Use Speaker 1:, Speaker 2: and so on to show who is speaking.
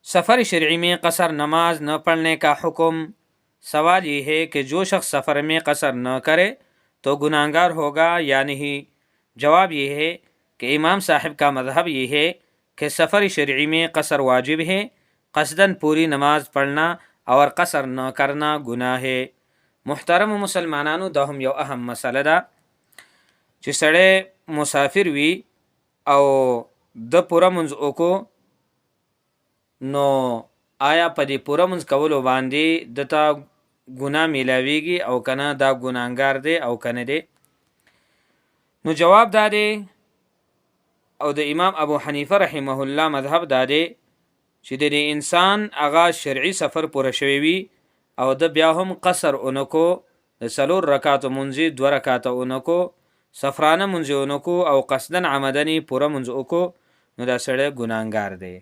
Speaker 1: सफ़र शरዒ में कसर नमाज न पढ़ने का हुक्म। सवाल ये है कि जो शख्स सफ़र में कसर न करे तो गुनाहगार होगा या नहीं। जवाब ये है कि इमाम साहब का मज़हब ये है कि सफ़र शरዒ में कसर वाजिब है। कसदन पूरी नमाज पढ़ना और कसर न करना गुनाह है। मुहतरम मुसलमानानु दा हम यो अहम मसला दा چې سړی مسافر وي او د پوره منځ وکړو، نو آیا په دې پوره منځ کولو باندې دته ګناه میلاویږي او کنه دا ګناهګار دی او کنه دی؟ نو جواب دا دی او د امام ابو حنیفه رحمه الله مذهب دا دی چې د انسان هغه شرعي سفر پوره شوی وي او د بیا هم قصر اونکو، د 4 رکعات منځي 2 رکعات اونکو، سفرانه منځ اونکو او قصدن عمدنی پوره منځ وکړو، نو دا سړی ګناهګار دی.